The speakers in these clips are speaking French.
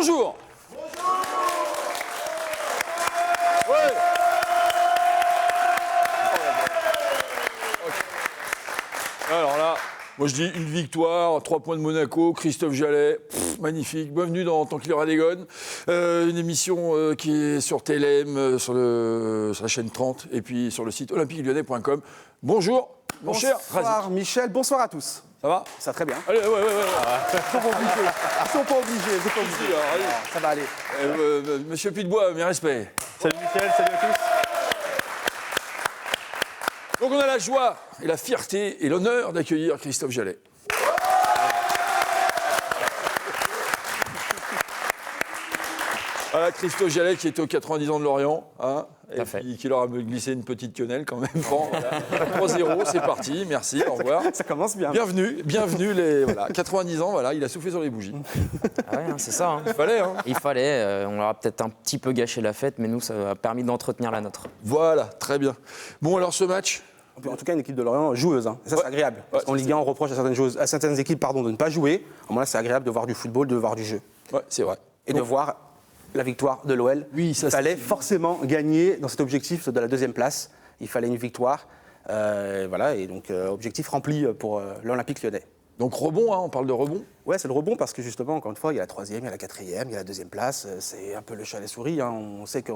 bonjour. Ouais. Alors là, moi je dis une victoire, 3 points de Monaco, Christophe Jallet, magnifique. Bienvenue dans Tant qu'il y aura des gones, une émission qui est sur TLM, sur la chaîne 30 et puis sur le site olympiquelyonnais.com. Bonjour, mon cher Razik. Bonsoir Michel, bonsoir à tous. Ça va? Ça va très bien. Allez, ouais. Ils sont pas obligés. Ça va aller. Monsieur Pitebois, mes respects. Salut Michel, salut à tous. Donc on a la joie et la fierté et l'honneur d'accueillir Christophe Jallet. Voilà, Christophe Jallet qui était aux 90 ans de Lorient, hein, et puis qui leur a glissé une petite quenelle quand même. Bon, voilà. 3-0, c'est parti, merci, au revoir. Ça commence bien. Bienvenue, voilà, 90 ans, voilà, il a soufflé sur les bougies. Ah ouais, c'est ça. Hein. Il fallait, hein. Il fallait, on leur a peut-être un petit peu gâché la fête, mais nous, ça a permis d'entretenir la nôtre. Voilà, très bien. Bon, alors ce match. En tout cas, une équipe de Lorient joueuse. Hein. Et ça, c'est agréable. En Ligue 1, on reproche à certaines équipes de ne pas jouer. Au moins, c'est agréable de voir du football, de voir du jeu. Ouais, c'est vrai. Et de voir la victoire de l'OL. Oui, ça, il fallait forcément gagner dans cet objectif de la 2e place. Il fallait une victoire. Voilà, et donc objectif rempli pour l'Olympique Lyonnais. Donc rebond, hein, on parle de rebond. Ouais, c'est le rebond parce que justement, encore une fois, il y a la 3e, il y a la 4e, il y a la 2e place. C'est un peu le chat et la souris. Hein. On sait que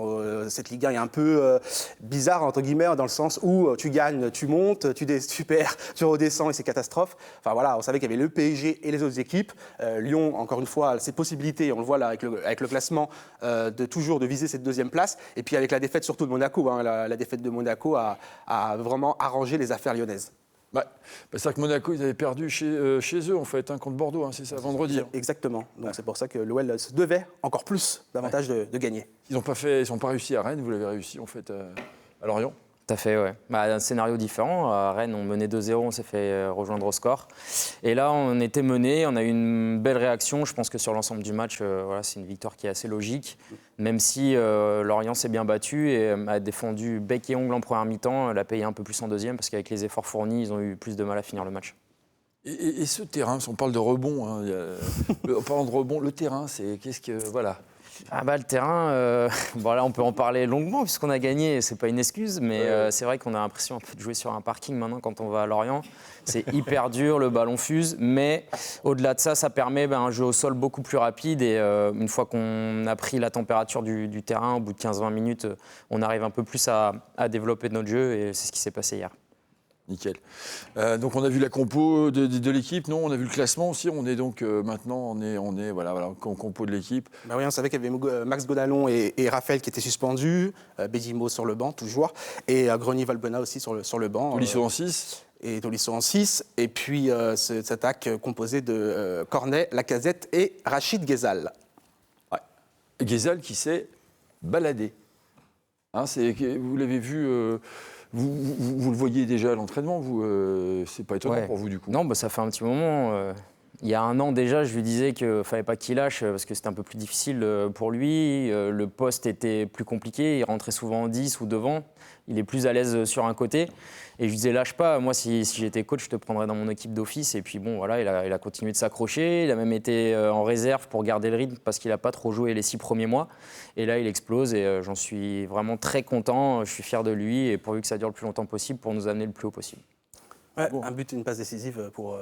cette Ligue 1 est un peu bizarre, entre guillemets, dans le sens où tu gagnes, tu montes, tu perds, tu redescends et c'est catastrophe. Enfin voilà, on savait qu'il y avait le PSG et les autres équipes. Lyon, encore une fois, a cette possibilité, on le voit là avec le classement, de viser cette 2e place. Et puis avec la défaite surtout de Monaco, hein, la défaite de Monaco a vraiment arrangé les affaires lyonnaises. C'est vrai que Monaco, ils avaient perdu chez eux, en fait, hein, contre Bordeaux, hein, c'est ça, vendredi. Hein. Exactement. Donc c'est pour ça que l'OL se devait encore plus, davantage de gagner. Ils n'ont pas réussi à Rennes, vous l'avez réussi, en fait, à Lorient. Tout à fait, ouais. Un scénario différent. À Rennes, on menait 2-0, on s'est fait rejoindre au score. Et là, on était mené, on a eu une belle réaction. Je pense que sur l'ensemble du match, c'est une victoire qui est assez logique. Même si Lorient s'est bien battu et a défendu bec et ongle en première mi-temps, elle a payé un peu plus en deuxième parce qu'avec les efforts fournis, ils ont eu plus de mal à finir le match. Et ce terrain, si on parle de rebond, hein, en parlant de rebond, le terrain, c'est qu'est-ce que... Voilà. Le terrain, là on peut en parler longuement puisqu'on a gagné, c'est pas une excuse, mais c'est vrai qu'on a l'impression un peu de jouer sur un parking maintenant quand on va à Lorient. C'est hyper dur, le ballon fuse, mais au-delà de ça, ça permet un jeu au sol beaucoup plus rapide et une fois qu'on a pris la température du terrain, au bout de 15-20 minutes, on arrive un peu plus à développer notre jeu et c'est ce qui s'est passé hier. Nickel. Donc on a vu la compo de l'équipe, non? On a vu le classement aussi. On est donc maintenant on est voilà compo de l'équipe. Oui, on savait qu'il y avait Max Godalon et Raphaël qui étaient suspendus, Bédimo sur le banc toujours, et Grenier-Valbuena aussi sur le banc. Tolisso en 6. Et Tolisso en 6. Et puis cette attaque composée de Cornet, Lacazette et Rachid Ghezal. Ouais. Ghezal qui s'est baladé. Hein, vous l'avez vu. Vous le voyez déjà à l'entraînement, c'est pas étonnant pour vous du coup? Non, ça fait un petit moment. Il y a 1 an déjà, je lui disais qu'il ne fallait pas qu'il lâche parce que c'était un peu plus difficile pour lui. Le poste était plus compliqué, il rentrait souvent en 10 ou devant. Il est plus à l'aise sur un côté. Et je lui disais, lâche pas, moi si j'étais coach, je te prendrais dans mon équipe d'office. Et puis bon, voilà, il a continué de s'accrocher. Il a même été en réserve pour garder le rythme parce qu'il n'a pas trop joué les 6 premiers mois. Et là, il explose et j'en suis vraiment très content. Je suis fier de lui et pourvu que ça dure le plus longtemps possible pour nous amener le plus haut possible. Ouais, un but et une passe décisive pour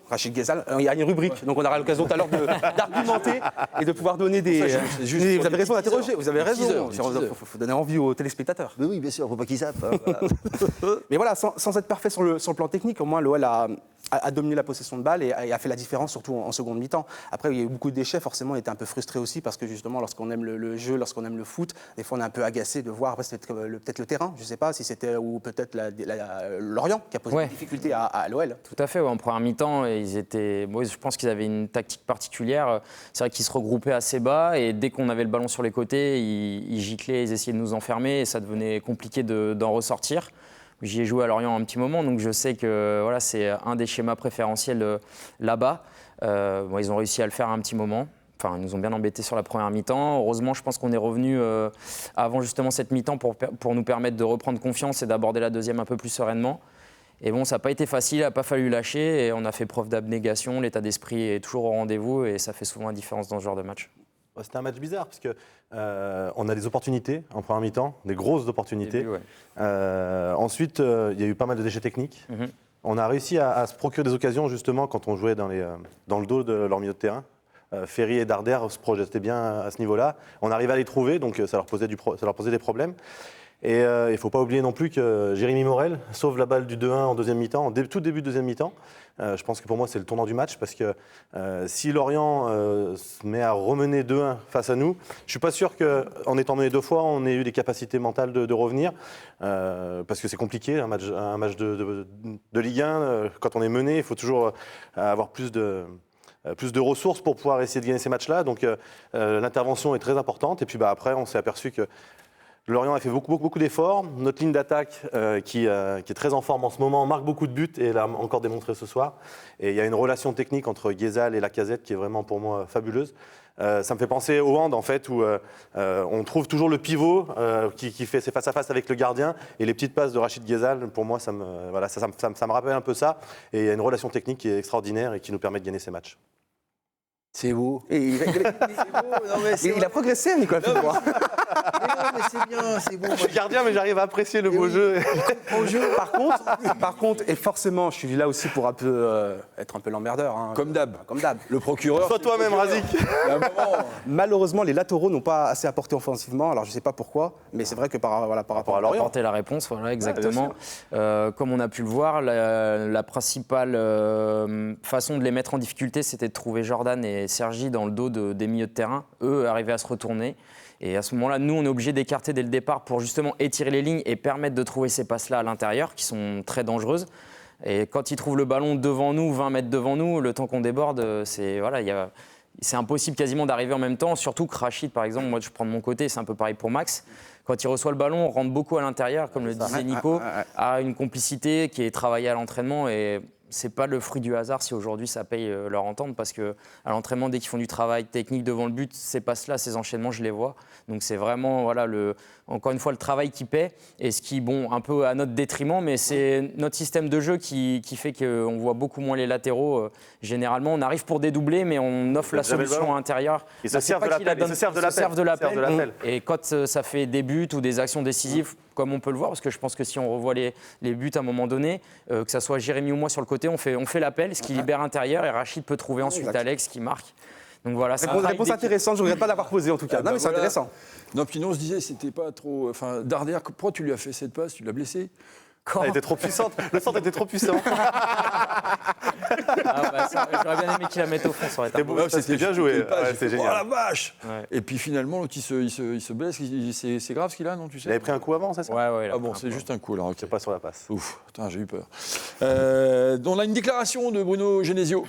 Rachid Ghezal. Il y a une rubrique, donc on aura l'occasion tout à l'heure d'argumenter et de pouvoir donner des... Vous avez raison d'interroger, vous avez raison. Il faut donner envie aux téléspectateurs. Mais oui, bien sûr, il ne faut pas qu'ils zappent. Hein, voilà. Mais voilà, sans être parfait sur le plan technique, au moins l'OL a dominé la possession de balle et a fait la différence, surtout en seconde mi-temps. Après, il y a eu beaucoup de déchets, forcément, on était un peu frustré aussi parce que justement, lorsqu'on aime le jeu, lorsqu'on aime le foot, des fois on est un peu agacé de voir, après c'était peut-être le terrain, je ne sais pas si c'était, ou peut-être Lorient qui a posé des difficultés à l'OL. Tout à fait, en première mi-temps, je pense qu'ils avaient une tactique particulière. C'est vrai qu'ils se regroupaient assez bas et dès qu'on avait le ballon sur les côtés, ils giclaient, ils essayaient de nous enfermer et ça devenait compliqué d'en ressortir. J'y ai joué à Lorient un petit moment, donc je sais que c'est un des schémas préférentiels là-bas. Ils ont réussi à le faire un petit moment. Enfin, ils nous ont bien embêtés sur la première mi-temps. Heureusement, je pense qu'on est revenu avant justement cette mi-temps pour nous permettre de reprendre confiance et d'aborder la deuxième un peu plus sereinement. Et bon, ça n'a pas été facile, il n'a pas fallu lâcher et on a fait preuve d'abnégation. L'état d'esprit est toujours au rendez-vous et ça fait souvent la différence dans ce genre de match. C'était un match bizarre parce que on a des opportunités en première mi-temps, des grosses opportunités. Début, ouais. Ensuite, il y a eu pas mal de déchets techniques. On a réussi à se procurer des occasions justement quand on jouait dans le dos de leur milieu de terrain. Ferry et Darder se projetaient bien à ce niveau-là. On arrivait à les trouver, donc ça leur posait des problèmes. Et il ne faut pas oublier non plus que Jérémy Morel sauve la balle du 2-1 en deuxième mi-temps, en tout début de deuxième mi-temps. Je pense que pour moi, c'est le tournant du match parce que si Lorient se met à remener 2-1 face à nous, je ne suis pas sûr qu'en étant mené 2 fois, on ait eu des capacités mentales de revenir parce que c'est compliqué, un match de Ligue 1. Quand on est mené, il faut toujours avoir plus de ressources pour pouvoir essayer de gagner ces matchs-là. Donc l'intervention est très importante. Et puis après, on s'est aperçu que Lorient a fait beaucoup d'efforts. Notre ligne d'attaque, qui est très en forme en ce moment, marque beaucoup de buts et l'a encore démontré ce soir. Et il y a une relation technique entre Guézal et Lacazette qui est vraiment pour moi fabuleuse. Ça me fait penser au hand en fait, où on trouve toujours le pivot qui fait ses face-à-face avec le gardien. Et les petites passes de Rachid Guézal, pour moi, ça me rappelle un peu ça. Et il y a une relation technique qui est extraordinaire et qui nous permet de gagner ces matchs. C'est beau. Et il a progressé, Nicolas Pizarro. Mais c'est bien, c'est beau. Je suis gardien, mais j'arrive à apprécier le beau jeu. Par contre, et forcément, je suis là aussi pour un peu, être un peu l'emmerdeur. Hein. Comme d'hab. Le procureur. Sois toi-même, Razik. Malheureusement, les latéraux n'ont pas assez apporté offensivement. Alors, je ne sais pas pourquoi, mais c'est vrai que par rapport à Lorient. Apporter la réponse, voilà, exactement. Comme on a pu le voir, la principale façon de les mettre en difficulté, c'était de trouver Jordan et Sergi dans le dos des milieux de terrain. Eux arrivaient à se retourner. Et à ce moment-là, nous, on est obligé d'écarter dès le départ pour justement étirer les lignes et permettre de trouver ces passes-là à l'intérieur, qui sont très dangereuses. Et quand ils trouvent le ballon devant nous, 20 mètres devant nous, le temps qu'on déborde, c'est impossible quasiment d'arriver en même temps. Surtout que Rachid, par exemple, moi je prends de mon côté, c'est un peu pareil pour Max. Quand il reçoit le ballon, on rentre beaucoup à l'intérieur, comme le disait Nico, a une complicité qui est travaillée à l'entraînement. Et c'est pas le fruit du hasard si aujourd'hui ça paye leur entente, parce qu'à l'entraînement, dès qu'ils font du travail technique devant le but, ces passes-là, ces enchaînements, je les vois. Donc c'est vraiment, encore une fois, le travail qui paie, et ce qui, un peu à notre détriment, mais c'est notre système de jeu qui fait qu'on voit beaucoup moins les latéraux. Généralement, on arrive pour dédoubler, mais on offre la solution à l'intérieur. Ils se servent de l'appel. Et quand ça fait des buts ou des actions décisives, comme on peut le voir, parce que je pense que si on revoit les buts à un moment donné, que ça soit Jérémy ou moi sur le côté, on fait l'appel, ce qui libère intérieur, et Rachid peut trouver ensuite Alex qui marque. Donc voilà, c'est une réponse intéressante, je ne regrette pas d'avoir posé en tout cas. Non, mais c'est intéressant. Non, puis nous, on se disait, c'était pas trop. Enfin, Darder, pourquoi tu lui as fait cette passe? Tu l'as blessé? Elle était trop puissante. Le centre était trop puissant. J'aurais bien aimé qu'il la mette au fond, ça aurait été beau. C'était bien joué. C'est génial. Oh la vache! Et puis finalement, l'autre, il se blesse. C'est grave ce qu'il a, non? Tu sais? Il avait pris un coup avant, c'est ça? Ouais. Ah bon, c'est juste un coup, alors. C'est pas sur la passe. Ouf, putain, j'ai eu peur. On a une déclaration de Bruno Genesio.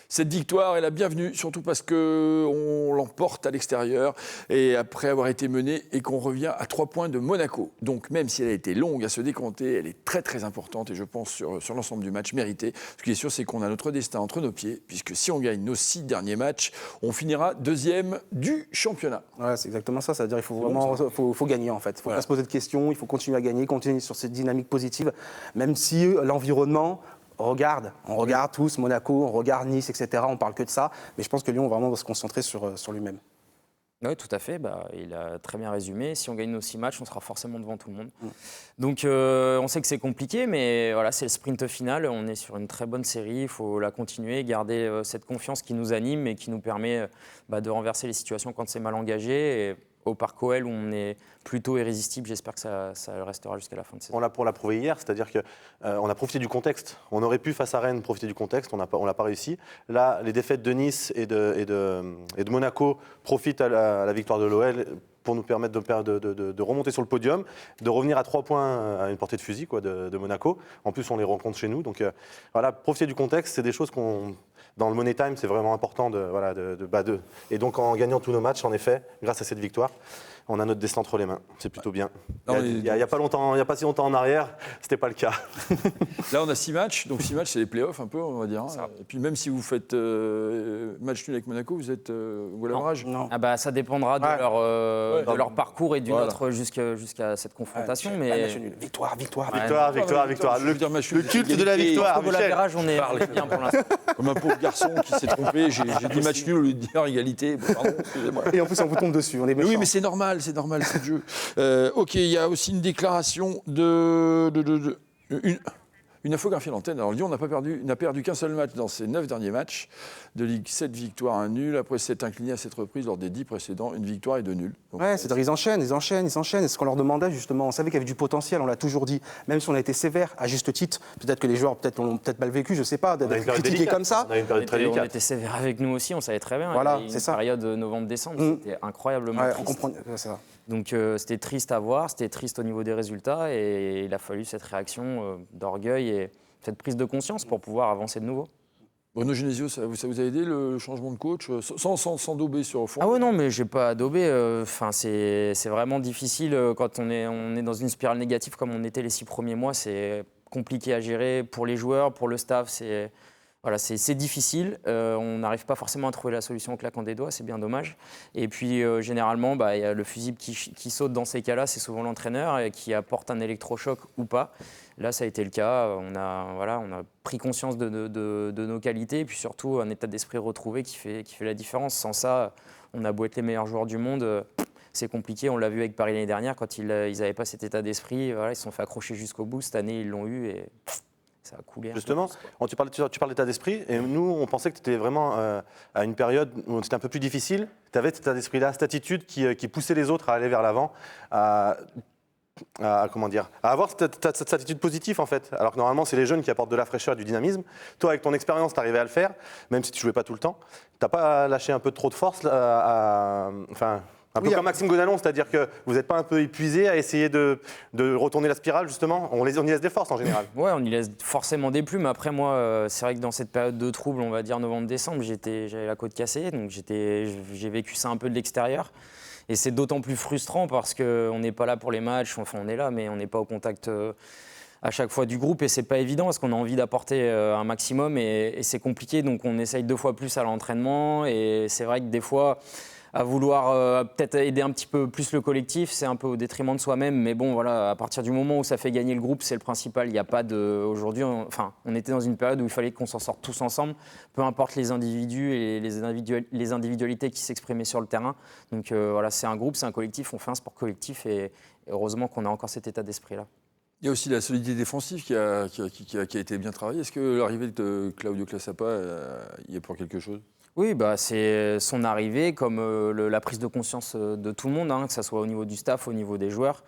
Cette victoire est la bienvenue, surtout parce qu'on l'emporte à l'extérieur et après avoir été mené et qu'on revient à 3 points de Monaco. Donc même si elle a été longue à se décompter, elle est très très importante et je pense sur l'ensemble du match mérité. Ce qui est sûr, c'est qu'on a notre destin entre nos pieds, puisque si on gagne nos 6 derniers matchs, on finira 2e du championnat. Ouais, c'est exactement ça. C'est-à-dire qu'il faut vraiment faut gagner en fait. Il ne faut pas se poser de questions, il faut continuer à gagner, continuer sur cette dynamique positive, même si l'environnement... On regarde tous Monaco, on regarde Nice, etc. On parle que de ça. Mais je pense que Lyon vraiment doit se concentrer sur lui-même. Oui, tout à fait. Il a très bien résumé. Si on gagne nos 6 matchs, on sera forcément devant tout le monde. Donc on sait que c'est compliqué, mais voilà, c'est le sprint final. On est sur une très bonne série. Il faut la continuer, garder cette confiance qui nous anime et qui nous permet de renverser les situations quand c'est mal engagé. Et au Parc OL où on est plutôt irrésistible, j'espère que ça restera jusqu'à la fin de saison. On l'a prouvé hier, c'est-à-dire qu'on a profité du contexte. On aurait pu, face à Rennes, profiter du contexte, on l'a pas réussi. Là, les défaites de Nice et de Monaco profitent à la victoire de l'OL pour nous permettre de remonter sur le podium, de revenir à 3 points à une portée de fusil de Monaco. En plus, on les rencontre chez nous. Donc profiter du contexte, c'est des choses dans le Money Time, c'est vraiment important et donc en gagnant tous nos matchs, en effet, grâce à cette victoire, on a notre destin entre les mains. C'est plutôt bien. Non, Il n'y a pas si longtemps en arrière, c'était pas le cas. Là, on a 6 matchs. Donc 6 matchs, c'est les playoffs un peu, on va dire. Hein. Et puis même si vous faites match nul avec Monaco, vous êtes au lavrage. Non. Ah bah, ça dépendra de, de leur parcours et du nôtre jusqu'à cette confrontation. Ouais, mais match nul. Victoire. Victoire. Je veux dire, match nul, Le culte de la égalité. victoire, au Michel. lavrage, on est bien pour l'instant. Comme un pauvre garçon qui s'est trompé, j'ai dit match nul au lieu de dire égalité. Bon, pardon, excusez-moi. Et en plus, on vous tombe dessus. On est Mais oui, méchants. mais c'est normal, c'est le jeu. Ok, il y a aussi une déclaration une info Garfield Antenne. Alors Lyon n'a perdu qu'un seul match dans ses 9 derniers matchs de Ligue, 7 victoires, 1 nul. Après s'être incliné à 7 reprises lors des 10 précédents, une victoire et 2 nuls. Donc, Ouais, c'est-à-dire ils enchaînent. Et ce qu'on leur demandait justement, on savait qu'il y avait du potentiel, on l'a toujours dit. Même si on a été sévère, à juste titre, peut-être que les joueurs l'ont peut-être mal vécu, je sais pas, On a une d'être période critiqués délicate. comme ça. On a une période très On délicate. était sévère avec nous aussi, on savait très bien. Voilà, Il y a eu c'est une ça. période novembre-décembre, c'était incroyablement Ouais, on triste. comprend. C'est ça. Donc c'était triste à voir, c'était triste au niveau des résultats et il a fallu cette réaction d'orgueil et cette prise de conscience pour pouvoir avancer de nouveau. Bruno Genesio, ça vous a aidé le changement de coach sans dauber sur le fond? Ah ouais, non, mais j'ai pas adobé. Enfin, c'est vraiment difficile quand on est dans une spirale négative comme on était les 6 premiers mois. C'est compliqué à gérer pour les joueurs, pour le staff. C'est difficile. On n'arrive pas forcément à trouver la solution en claquant des doigts. C'est bien dommage. Et puis, généralement, il y a le fusible qui saute dans ces cas-là. C'est souvent l'entraîneur et qui apporte un électrochoc ou pas. Là, ça a été le cas. On a pris conscience de nos qualités et puis surtout un état d'esprit retrouvé qui fait la différence. Sans ça, on a beau être les meilleurs joueurs du monde, c'est compliqué. On l'a vu avec Paris l'année dernière quand ils n'avaient pas cet état d'esprit. Voilà, ils se sont fait accrocher jusqu'au bout. Cette année, ils l'ont eu et ça a coulé. Justement, tu parles d'état d'esprit, et nous, on pensait que tu étais vraiment à une période où c'était un peu plus difficile. Tu avais cet état d'esprit-là, cette attitude qui poussait les autres à aller vers l'avant, à avoir cette attitude positive en fait. Alors que normalement, c'est les jeunes qui apportent de la fraîcheur et du dynamisme. Toi, avec ton expérience, tu arrivais à le faire, même si tu ne jouais pas tout le temps. Tu n'as pas lâché un peu trop de force un peu comme Maxime Gonalon, c'est-à-dire que vous n'êtes pas un peu épuisé à essayer de retourner la spirale, justement. On y laisse des forces en général. Ouais, on y laisse forcément des plumes. Après, moi, c'est vrai que dans cette période de trouble, on va dire novembre-décembre, j'avais la côte cassée, donc j'ai vécu ça un peu de l'extérieur. Et c'est d'autant plus frustrant parce qu'on n'est pas là pour les matchs, enfin on est là, mais on n'est pas au contact à chaque fois du groupe et c'est pas évident parce qu'on a envie d'apporter un maximum et c'est compliqué, donc on essaye 2 fois plus à l'entraînement et c'est vrai que des fois, à vouloir peut-être aider un petit peu plus le collectif, c'est un peu au détriment de soi-même. Mais bon, voilà, à partir du moment où ça fait gagner le groupe, c'est le principal. Il n'y a pas de... Aujourd'hui, on était dans une période où il fallait qu'on s'en sorte tous ensemble, peu importe les individus et les individualités qui s'exprimaient sur le terrain. Donc voilà, c'est un groupe, c'est un collectif, on fait un sport collectif et heureusement qu'on a encore cet état d'esprit-là. Il y a aussi la solidité défensive qui a été bien travaillée. Est-ce que l'arrivée de Claudio Classapa y est pour quelque chose ? Oui, c'est son arrivée comme la prise de conscience de tout le monde, que ce soit au niveau du staff, au niveau des joueurs.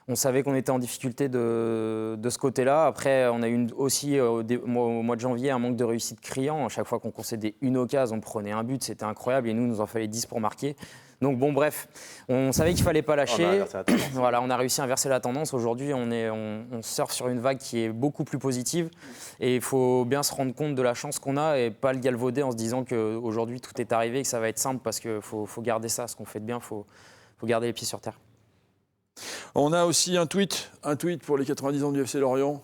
On savait qu'on était en difficulté de ce côté-là. Après, on a eu aussi au mois de janvier un manque de réussite criant. À chaque fois qu'on concédait une occasion, on prenait un but, c'était incroyable. Et nous en fallait 10 pour marquer. Donc bon, bref, on savait qu'il ne fallait pas lâcher. Voilà, on a réussi à inverser la tendance. Aujourd'hui, on surfe sur une vague qui est beaucoup plus positive. Et il faut bien se rendre compte de la chance qu'on a et pas le galvauder en se disant qu'aujourd'hui, tout est arrivé et que ça va être simple parce qu'il faut garder ça, ce qu'on fait de bien, il faut garder les pieds sur terre. On a aussi un tweet pour les 90 ans du FC Lorient.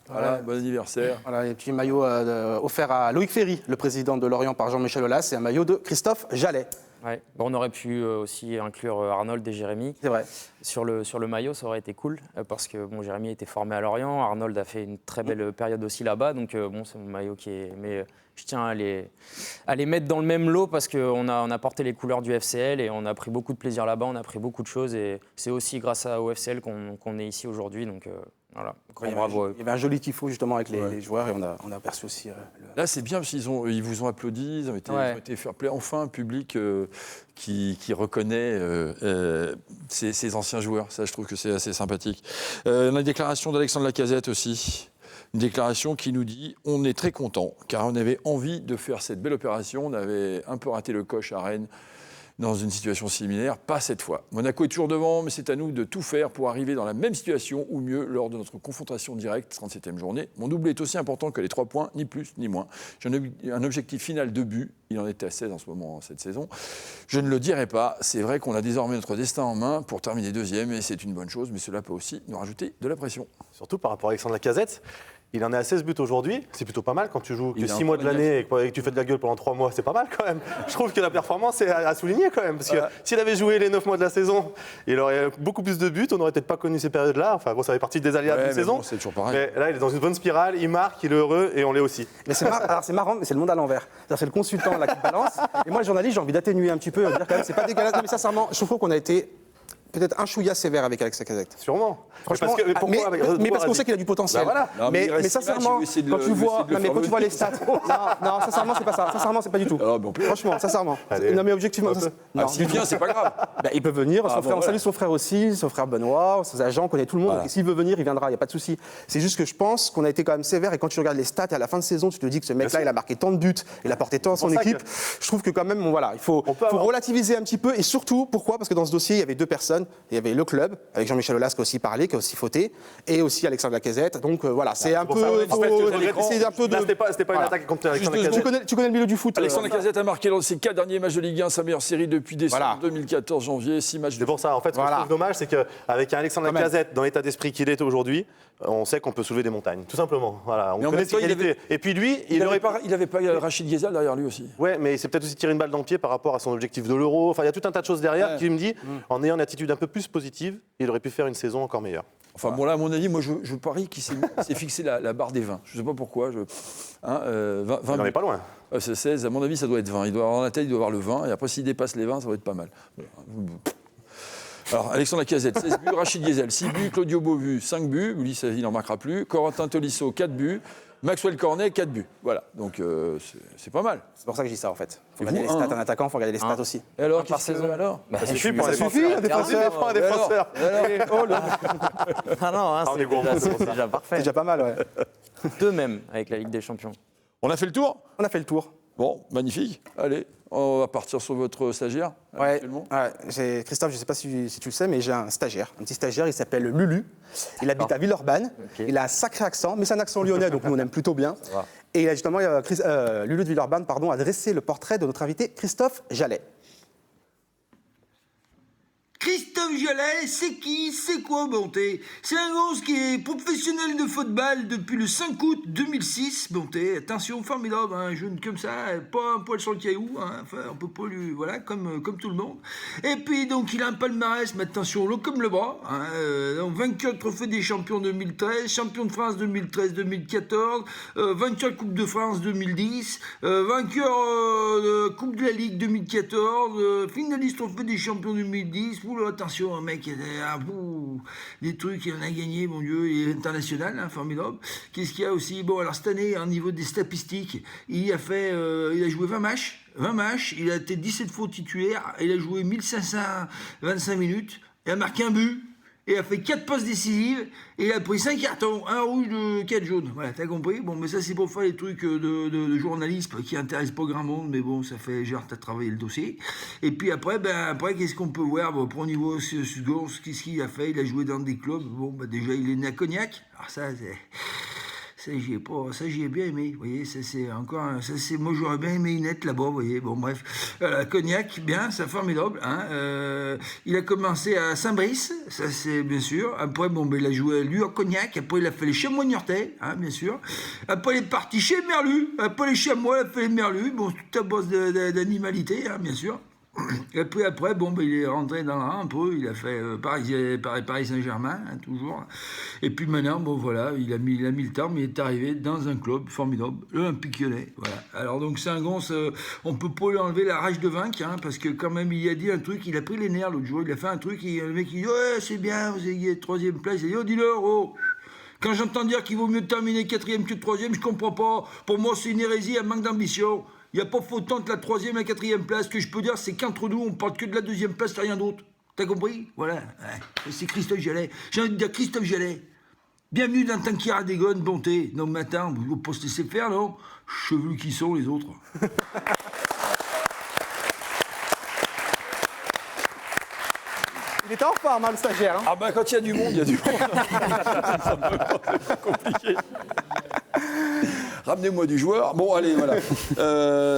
Voilà, bon anniversaire. Voilà, et puis maillot offert à Loïc Ferry, le président de Lorient par Jean-Michel Aulas, et un maillot de Christophe Jallet. Ouais. Bon, on aurait pu aussi inclure Arnold et Jérémy. C'est vrai. Sur le maillot, ça aurait été cool parce que Jérémy était formé à Lorient, Arnold a fait une très belle période aussi là-bas, donc c'est mon maillot qui est... Mais je tiens à les mettre dans le même lot parce qu'on a porté les couleurs du FCL et on a pris beaucoup de plaisir là-bas, on a pris beaucoup de choses et c'est aussi grâce au FCL qu'on est ici aujourd'hui, donc voilà. Bravo. Il y avait un joli tifo justement avec les joueurs et on a aperçu aussi... Là, c'est bien parce qu'ils vous ont applaudi, ils ont été fair play. Enfin, un public qui reconnaît ces anciens joueurs. Ça, je trouve que c'est assez sympathique. On a une déclaration d'Alexandre Lacazette aussi. Une déclaration qui nous dit « On est très content car on avait envie de faire cette belle opération. On avait un peu raté le coche à Rennes. dans une situation similaire, pas cette fois. Monaco est toujours devant, mais c'est à nous de tout faire pour arriver dans la même situation ou mieux lors de notre confrontation directe, 37e journée. Mon doublé est aussi important que les 3 points, ni plus ni moins. J'ai un objectif final de but, il en était à 16 en ce moment, cette saison. Je ne le dirai pas, c'est vrai qu'on a désormais notre destin en main pour terminer deuxième, et c'est une bonne chose, mais cela peut aussi nous rajouter de la pression. Surtout par rapport à Alexandre Lacazette. Il en est à 16 buts aujourd'hui, c'est plutôt pas mal quand tu joues que Il est 6 mois de incroyable. l'année et que tu fais de la gueule pendant 3 mois, c'est pas mal quand même. Je trouve que la performance est à souligner quand même, parce que s'il avait joué les 9 mois de la saison, il aurait beaucoup plus de buts, on n'aurait peut-être pas connu ces périodes-là, enfin bon, ça fait partie des aléas Ouais, d'une mais saison. bon, c'est toujours pareil. Mais là, il est dans une bonne spirale, il marque, il est heureux et on l'est aussi. Mais alors c'est marrant, mais c'est le monde à l'envers. C'est le consultant là, qui balance. Et moi, le journaliste, j'ai envie d'atténuer un petit peu, de dire quand même, c'est pas dégueulasse. Non, mais sincèrement, je trouve qu'on a été peut-être un chouïa sévère avec Alex Lacazette. Sûrement. Franchement, Parce que- pourquoi mais parce qu'on sait qu'il a du potentiel. Bah voilà. Non, mais il reste mais 6 matchs, sincèrement, il veut essayer de quand le- tu il veut vois, essayer de le non, mais faire quand tu vois les venir. stats, non, sincèrement, c'est pas ça. Sincèrement, c'est pas du tout. Ah, bon, plus. Franchement, sincèrement. Allez. Non, mais objectivement, Ah, s'il vient, c'est pas grave. bah, il peut venir, son bon, frère, on voilà. salue son frère aussi, son frère Benoît, ses agents, on connaît tout le monde. Voilà. Donc, s'il veut venir, il viendra, il n'y a pas de souci. C'est juste que je pense qu'on a été quand même sévère et quand tu regardes les stats et à la fin de saison, tu te dis que ce mec-là, il a marqué tant de buts, il a porté tant à son pour ça équipe. Je trouve que quand même, bon, voilà, il faut On peut avoir- relativiser un petit peu et surtout, pourquoi? Parce que dans ce dossier, il y avait 2 personnes. Il y avait le club, avec Jean-Michel Aulas qui a aussi parlé, qui a aussi fauté, et aussi Alexandre Lacazette. Donc voilà, c'est un Pour peu. ça, en fait, c'est un peu de. Là, c'était pas une Voilà. attaque contre Alexandre Juste deux Lacazette. Tu connais le milieu du foot. Alexandre Lacazette a marqué dans ses 4 derniers matchs de Ligue 1 sa meilleure série depuis décembre Voilà. 2014, janvier, 6 matchs de C'est pour ça, en fait, ce que Voilà. je trouve dommage, c'est qu'avec un Alexandre Quand même. Lacazette, dans l'état d'esprit qu'il est aujourd'hui, on sait qu'on peut soulever des montagnes, tout simplement. Voilà, on Mais en connaît même ses temps, il qualités. Et puis lui, Il aurait n'avait pas Rachid Ghezal derrière lui aussi. Ouais, mais il s'est peut-être aussi tiré une balle dans le pied par rapport à son objectif de l'Euro. Enfin, il y a tout un tas de choses derrière qui me dit, en ayant une attitude un peu plus positive, il aurait pu faire une saison encore meilleure. Enfin bon là, à mon avis, moi je parie qu'il s'est fixé la barre des 20. Je ne sais pas pourquoi. 20 Il n'en est pas loin. C'est 16, à mon avis, ça doit être 20. Il doit avoir dans la tête, il doit avoir le 20. Et après, s'il dépasse les 20, ça va être pas mal. Alors, Alexandre Lacazette, 16 buts. Rachid Ghezal, 6 buts. Claudio Beauvu, 5 buts. Lui, il n'en marquera plus. Corentin Tolisso, 4 buts. Maxwell Cornet, 4 buts. Voilà, donc c'est pas mal. C'est pour ça que je dis ça en fait. Faut Et regarder vous, les stats un, en attaquant, il faut regarder les stats aussi. Et alors, par qu'est-ce que saison. alors Bah, Ça suffit pour un Ça défenseur. suffit, un défenseur. Pour un défenseur. Ah non, hein, on est c'est gourmand, déjà, c'est pour c'est ça. déjà C'est parfait. déjà pas mal, ouais. 2 même avec la Ligue des Champions. On a fait le tour? On a fait le tour. Bon, magnifique. Allez, on va partir sur votre stagiaire. Ouais, actuellement. Christophe, je ne sais pas si tu le sais, mais j'ai un stagiaire, un petit stagiaire, il s'appelle Lulu. Il habite à Villeurbanne. Il a un sacré accent, mais c'est un accent lyonnais, donc nous on aime plutôt bien. Et il a justement, Lulu de Villeurbanne, a dressé le portrait de notre invité Christophe Jallet. Christophe Jallet, c'est qui? C'est quoi, Bonté? C'est un gosse qui est professionnel de football depuis le 5 août 2006. Bonté, attention, formidable, un jeune comme ça, pas un poil sur le caillou, hein, enfin, on peut pas lui, voilà, comme tout le monde. Et puis, donc, il a un palmarès, mais attention, l'eau comme le bras, hein, donc, vainqueur de trophée des champions 2013, champion de France 2013-2014, vainqueur de Coupe de France 2010, vainqueur de Coupe de la Ligue 2014, finaliste trophée des champions 2010. Oula, attention, un mec, des trucs, il en a gagné, mon Dieu, il est international, hein, formidable. Qu'est-ce qu'il y a aussi? Bon, alors cette année, au niveau des statistiques, il a joué 20 matchs, il a été 17 fois titulaire, il a joué 1525 minutes, il a marqué un but, et a fait 4 passes décisives, et il a pris 5 cartons, 1 rouge, 4 jaunes. Voilà, t'as compris? Bon, mais ça, c'est pour faire les trucs de journalisme qui intéressent pas grand monde, mais bon, ça fait, genre, t'as travaillé le dossier. Et puis après, qu'est-ce qu'on peut voir? Bon, pour au niveau second, qu'est-ce qu'il a fait? Il a joué dans des clubs. Bon, déjà, il est né à Cognac. Alors ça, ça, j'y ai bien aimé, vous voyez, moi j'aurais bien aimé une lettre là-bas, vous voyez, bon bref, Cognac, bien, c'est formidable, hein, il a commencé à Saint-Brice, ça c'est bien sûr, après, il a joué à lui à Cognac, après il a fait les chamois niortais, hein, bien sûr, après il est parti chez Merlu, après les chamois, il a fait les Merlus, bon, toute ta bosse d'animalité, hein, bien sûr. Et puis après, il est rentré dans le rang un peu, il a fait Paris Saint-Germain, hein, toujours. Et puis maintenant, voilà, il a mis le temps, mais il est arrivé dans un club formidable, l'Olympique Lyonnais. Voilà. Alors donc c'est un gonce, on peut pas lui enlever la rage de vaincre, hein, parce que quand même il a dit un truc, il a pris les nerfs l'autre jour, il a fait un truc, le mec il dit ouais c'est bien, vous avez 3e place, il a dit oh dis-leur, oh. Quand j'entends dire qu'il vaut mieux terminer 4e que 3e, je comprends pas. Pour moi, c'est une hérésie, un manque d'ambition. Il n'y a pas photo entre la 3e et la 4e place. Ce que je peux dire, c'est qu'entre nous, on parle que de la 2e place, rien d'autre. T'as compris? Voilà. Ouais. C'est Christophe Jallet. J'ai envie de dire Christophe Jallet. Bienvenue dans Tanquera des Gones, Bonté. Non, mais attends, vous ne pouvez pas se laisser faire, non? Chevelus qui sont les autres. Il était en forme, hein, le stagiaire. Hein. Ah bah quand il y a du monde, il y a du monde. C'est compliqué. Ramenez-moi du joueur. Bon, allez, voilà.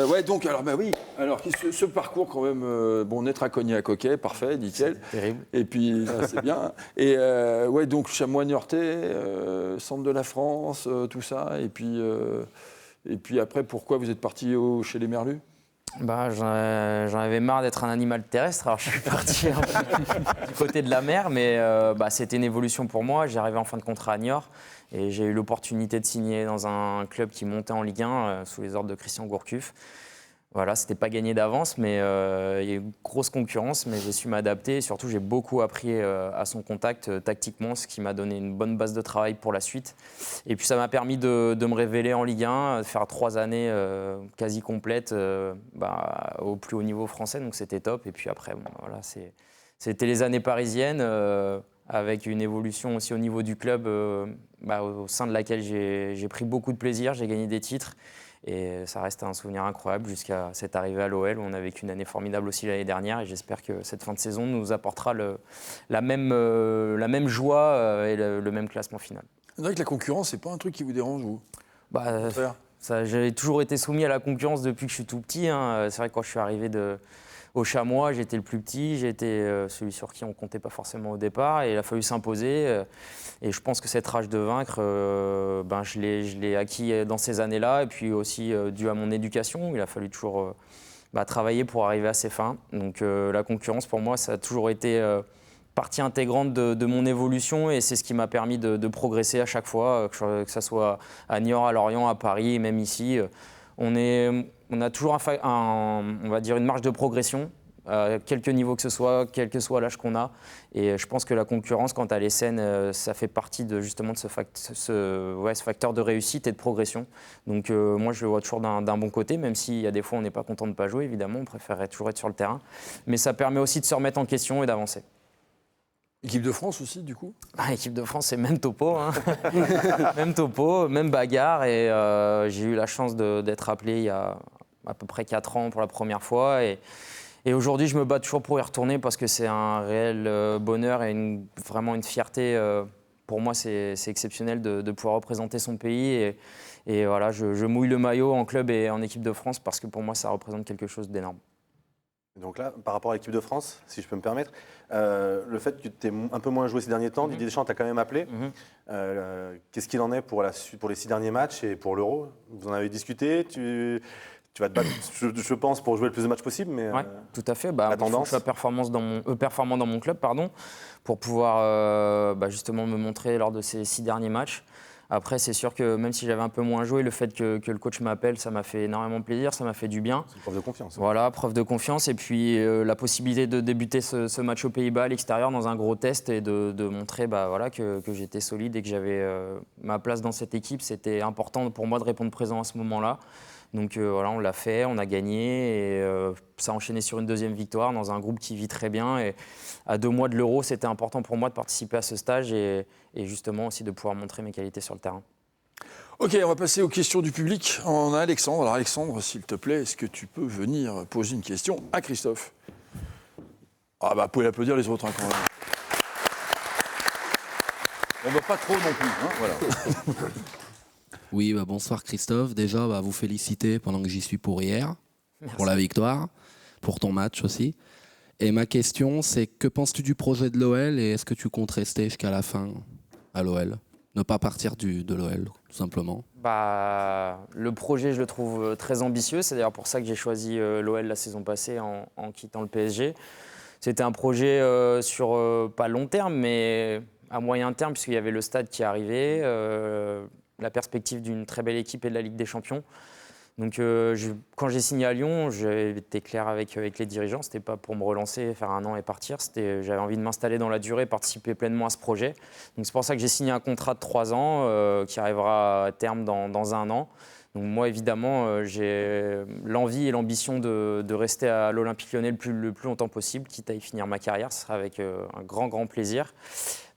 Ouais, donc, alors, bah oui. Alors, ce parcours, quand même, bon, naître à Cognac-Coquet, parfait, nickel. Terrible. Et puis, c'est bien. Et ouais, donc, Chamois-Niortais, centre de la France, tout ça. Et puis après, pourquoi vous êtes parti chez les Merlus? Bah, j'en avais marre d'être un animal terrestre, alors je suis parti un peu du côté de la mer, mais bah, c'était une évolution pour moi. J'arrivais en fin de contrat à Niort et j'ai eu l'opportunité de signer dans un club qui montait en Ligue 1 sous les ordres de Christian Gourcuff. Voilà, c'était pas gagné d'avance, mais il y a eu une grosse concurrence, mais j'ai su m'adapter et surtout j'ai beaucoup appris à son contact tactiquement, ce qui m'a donné une bonne base de travail pour la suite. Et puis ça m'a permis de me révéler en Ligue 1, de faire 3 années quasi complètes au plus haut niveau français, donc c'était top. Et puis après, bon, voilà, c'était les années parisiennes avec une évolution aussi au niveau du club au sein de laquelle j'ai pris beaucoup de plaisir, j'ai gagné des titres. Et ça reste un souvenir incroyable jusqu'à cette arrivée à l'OL où on a vécu une année formidable aussi l'année dernière. Et j'espère que cette fin de saison nous apportera la même joie et le même classement final. C'est vrai que la concurrence, c'est pas un truc qui vous dérange, vous? J'ai toujours été soumis à la concurrence depuis que je suis tout petit. Hein. C'est vrai que quand je suis arrivé au Chamois, j'étais le plus petit, j'étais celui sur qui on ne comptait pas forcément au départ et il a fallu s'imposer. Et je pense que cette rage de vaincre, je l'ai acquis dans ces années-là et puis aussi dû à mon éducation. Il a fallu toujours travailler pour arriver à ses fins. Donc la concurrence, pour moi, ça a toujours été partie intégrante de mon évolution et c'est ce qui m'a permis de progresser à chaque fois, que ce soit à Niort, à Lorient, à Paris et même ici. On a toujours on va dire une marge de progression, quelque niveau que ce soit, quel que soit l'âge qu'on a. Et je pense que la concurrence, quand elle est saine, ça fait partie justement de ce facteur de réussite et de progression. Donc moi, je le vois toujours d'un bon côté, même s'il y a des fois, on n'est pas content de ne pas jouer, évidemment, on préférerait toujours être sur le terrain. Mais ça permet aussi de se remettre en question et d'avancer. Équipe de France aussi, du coup? Équipe de France, c'est même topo. Hein. Même topo, même bagarre. Et j'ai eu la chance d'être appelé il y a à peu près 4 ans pour la première fois. Et aujourd'hui, je me bats toujours pour y retourner parce que c'est un réel bonheur et vraiment une fierté. Pour moi, c'est exceptionnel de pouvoir représenter son pays. Et voilà, je mouille le maillot en club et en équipe de France parce que pour moi, ça représente quelque chose d'énorme. Donc là, par rapport à l'équipe de France, si je peux me permettre, le fait que tu aies un peu moins joué ces derniers temps, Didier Deschamps t'a quand même appelé. Qu'est-ce qu'il en est pour les 6 derniers matchs et pour l'Euro? Vous en avez discuté? Tu vas te battre, je pense, pour jouer le plus de matchs possible. Mais ouais, tout à fait. La tendance. Je suis performant dans mon club, pour pouvoir justement me montrer lors de ces 6 derniers matchs. Après, c'est sûr que même si j'avais un peu moins joué, le fait que le coach m'appelle, ça m'a fait énormément plaisir, ça m'a fait du bien. C'est une preuve de confiance. Voilà, preuve de confiance. Et puis la possibilité de débuter ce match aux Pays-Bas à l'extérieur dans un gros test et de montrer que j'étais solide et que j'avais ma place dans cette équipe. C'était important pour moi de répondre présent à ce moment-là. Donc on l'a fait, on a gagné et ça a enchaîné sur une deuxième victoire dans un groupe qui vit très bien. Et à 2 mois de l'Euro, c'était important pour moi de participer à ce stage et justement aussi de pouvoir montrer mes qualités sur le terrain. Ok, on va passer aux questions du public. On a Alexandre. Alors Alexandre, s'il te plaît, est-ce que tu peux venir poser une question à Christophe? Vous pouvez l'applaudir les autres quand même. On va pas trop non plus, hein, voilà. Oui, bonsoir Christophe. Déjà, vous féliciter pendant que j'y suis pour hier, pour la victoire, pour ton match aussi. Et ma question, c'est que penses-tu du projet de l'OL et est-ce que tu comptes rester jusqu'à la fin à l'OL? Ne pas partir de l'OL, tout simplement. Le projet, je le trouve très ambitieux. C'est d'ailleurs pour ça que j'ai choisi l'OL la saison passée en quittant le PSG. C'était un projet sur pas long terme, mais à moyen terme, puisqu'il y avait le stade qui arrivait, la perspective d'une très belle équipe et de la Ligue des Champions. Donc quand j'ai signé à Lyon, j'ai été clair avec les dirigeants. C'était pas pour me relancer, faire 1 an et partir. J'avais envie de m'installer dans la durée, participer pleinement à ce projet. Donc c'est pour ça que j'ai signé un contrat de 3 ans qui arrivera à terme dans 1 an. Donc moi, évidemment, j'ai l'envie et l'ambition de rester à l'Olympique Lyonnais le plus longtemps possible, quitte à y finir ma carrière. Ce sera avec un grand plaisir.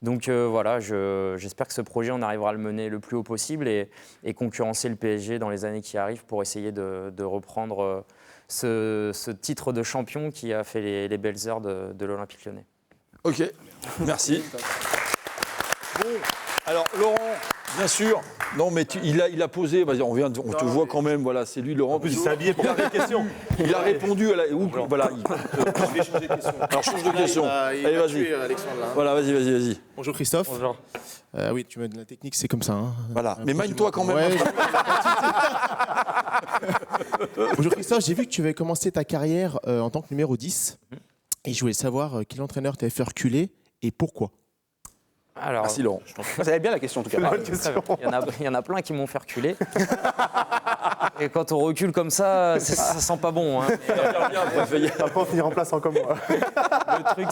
Donc voilà, j'espère que ce projet, on arrivera à le mener le plus haut possible et concurrencer le PSG dans les années qui arrivent pour essayer de reprendre ce titre de champion qui a fait les belles heures de l'Olympique Lyonnais. Ok, merci. Bon, alors Laurent, bien sûr. Non, mais il a posé. Vas-y, on te voit quand même. Voilà, c'est lui, Laurent. En plus, il s'est habillé pour faire des questions. Il a répondu à la. Voilà. Je vais changer de question. Alors change de question. Allez, vas-y. Alexandre, là. Voilà, vas-y. Bonjour Christophe. Bonjour. Oui, tu me la technique, c'est comme ça. Hein. Voilà. Mais mine-toi quand même. Ouais, Bonjour Christophe, j'ai vu que tu avais commencé ta carrière en tant que numéro 10. Et je voulais savoir quel entraîneur t'avait fait reculer et pourquoi. Alors, Merci Laurent. Ça allait bien la question en tout cas. il y en a plein qui m'ont fait reculer. Et quand on recule comme ça sent pas bon. Hein. Ça peut en finir en place encore moi. Le truc,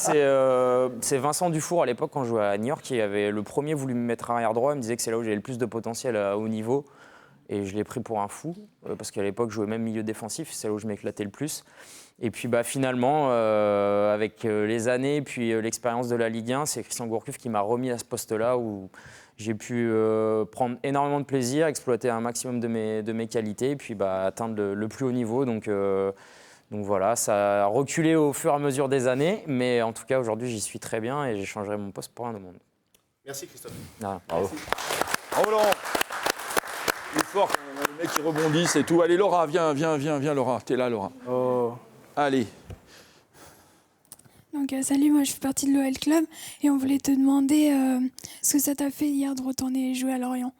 c'est Vincent Dufour, à l'époque, quand je jouais à New York, qui avait le premier voulu me mettre arrière droit. Il me disait que c'est là où j'avais le plus de potentiel à haut niveau. Et je l'ai pris pour un fou, parce qu'à l'époque, je jouais même milieu défensif. C'est là où je m'éclatais le plus. Et puis finalement, avec les années et puis l'expérience de la Ligue 1, c'est Christian Gourcuff qui m'a remis à ce poste-là où j'ai pu prendre énormément de plaisir, exploiter un maximum de mes qualités et puis atteindre le plus haut niveau. Donc voilà, ça a reculé au fur et à mesure des années, mais en tout cas aujourd'hui j'y suis très bien et j'échangerai mon poste pour rien au monde. Merci Christophe. Voilà. Bravo Laurent. Il est fort quand même, le mec qui rebondissent et tout. Allez Laura, viens Laura. T'es là Laura. Oh. Allez. Donc salut, moi je fais partie de l'OL Club et on voulait te demander ce que ça t'a fait hier de retourner jouer à Lorient.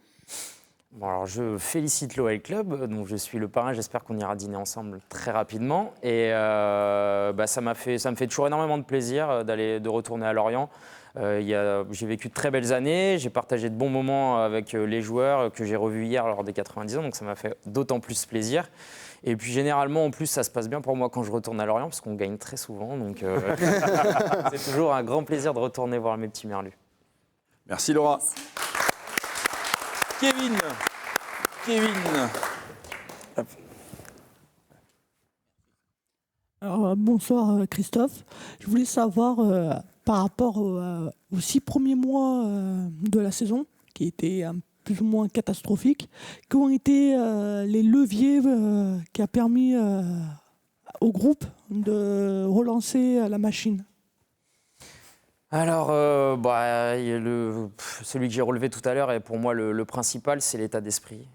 Bon, alors je félicite l'OL Club, dont je suis le parrain, j'espère qu'on ira dîner ensemble très rapidement. Et ça me fait toujours énormément de plaisir de retourner à Lorient. J'ai vécu de très belles années, j'ai partagé de bons moments avec les joueurs que j'ai revus hier lors des 90 ans, donc ça m'a fait d'autant plus plaisir. Et puis généralement, en plus, ça se passe bien pour moi quand je retourne à Lorient, parce qu'on gagne très souvent, donc c'est toujours un grand plaisir de retourner voir mes petits merlus. Merci Laura. Kevin. Alors, bonsoir Christophe. Je voulais savoir par rapport aux 6 premiers mois de la saison, qui étaient plus ou moins catastrophiques, quels ont été les leviers qui a permis au groupe de relancer la machine? Alors, celui que j'ai relevé tout à l'heure, et pour moi le principal, c'est l'état d'esprit.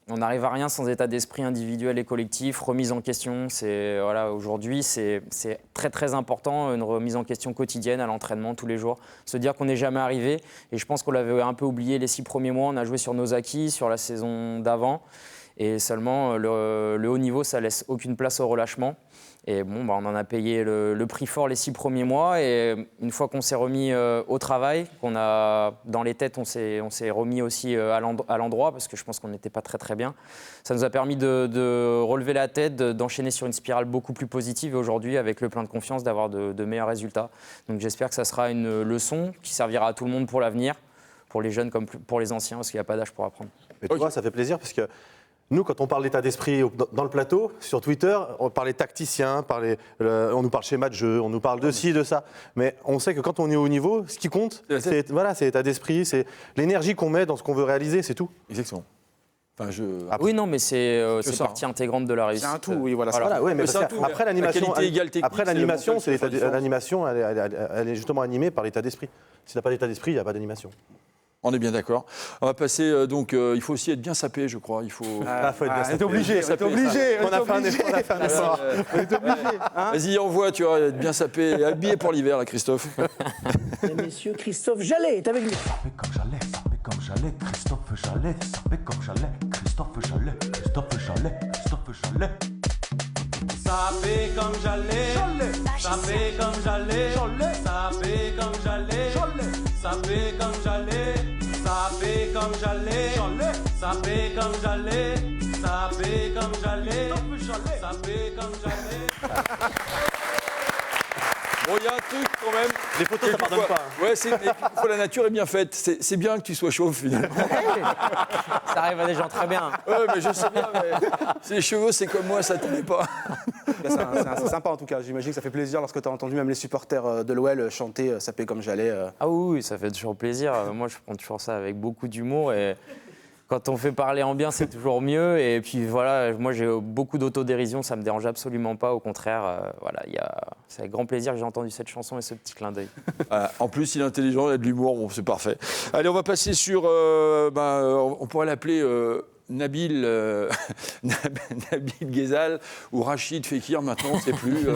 On n'arrive à rien sans état d'esprit individuel et collectif, remise en question. Aujourd'hui, c'est très très important, une remise en question quotidienne à l'entraînement tous les jours. Se dire qu'on n'est jamais arrivé. Et je pense qu'on l'avait un peu oublié les 6 premiers mois. On a joué sur nos acquis, sur la saison d'avant. Et seulement, le haut niveau, ça laisse aucune place au relâchement. Et on en a payé le prix fort les 6 premiers mois. Et une fois qu'on s'est remis au travail, qu'on a dans les têtes, on s'est remis aussi à l'endroit, parce que je pense qu'on n'était pas très très bien. Ça nous a permis de relever la tête, d'enchaîner sur une spirale beaucoup plus positive. Et aujourd'hui, avec le plein de confiance, d'avoir de meilleurs résultats. Donc j'espère que ça sera une leçon qui servira à tout le monde pour l'avenir, pour les jeunes comme pour les anciens, parce qu'il n'y a pas d'âge pour apprendre. Mais tu vois, ça fait plaisir parce que nous, quand on parle d'état d'esprit dans le plateau, sur Twitter, on parlait tacticien, on nous parle schéma de jeu, on nous parle de ci, de ça. Mais on sait que quand on est au haut niveau, ce qui compte, c'est l'état d'esprit, c'est l'énergie qu'on met dans ce qu'on veut réaliser, c'est tout. Exactement. Oui, non, mais c'est partie intégrante de la réussite. C'est un tout, oui, voilà. Ouais, mais c'est un tout. après l'animation, c'est l'animation, elle est justement animée par l'état d'esprit. S'il n'y a pas d'état d'esprit, il n'y a pas d'animation. On est bien d'accord. On va passer il faut aussi être bien sapé, je crois. Il faut. Faut être bien sapé. On est obligé. On a fait un effort. On est obligé. Vas-y, envoie, tu vois, être bien sapé et habillé pour l'hiver, là, Christophe. Messieurs, Christophe Jallet est avec nous. Sapé comme Jallet, Christophe Jallet, sapé comme Jallet, Christophe Jallet, Christophe Jallet, Christophe Jallet. Sapé comme Jallet, sapé comme Jallet, sapé comme Jallet, sapé comme Jallet, sapé comme Jallet, sapé comme Jallet, sapé comme Jallet, sapé comme Jallet. Bon, il y a un truc quand même. Les photos, ça pardonne pas. Ouais, la nature est bien faite. C'est bien que tu sois chauve, finalement. Ça arrive à des gens très bien. Ouais, mais je sais bien, mais les cheveux, c'est comme moi, ça t'aimait pas. C'est sympa en tout cas. J'imagine que ça fait plaisir lorsque tu as entendu même les supporters de l'OL chanter Sapé comme Jallet. Ah oui, ça fait toujours plaisir. Moi, je prends toujours ça avec beaucoup d'humour. Et Quand on fait parler en bien, c'est toujours mieux. Et puis voilà, moi j'ai beaucoup d'autodérision, ça me dérange absolument pas. Au contraire, voilà, c'est avec grand plaisir que j'ai entendu cette chanson et ce petit clin d'œil. En plus, il est intelligent, il a de l'humour, bon, c'est parfait. Allez, on va passer sur, on pourrait l'appeler Nabil Ghezal ou Rachid Fekir maintenant, on ne sait plus.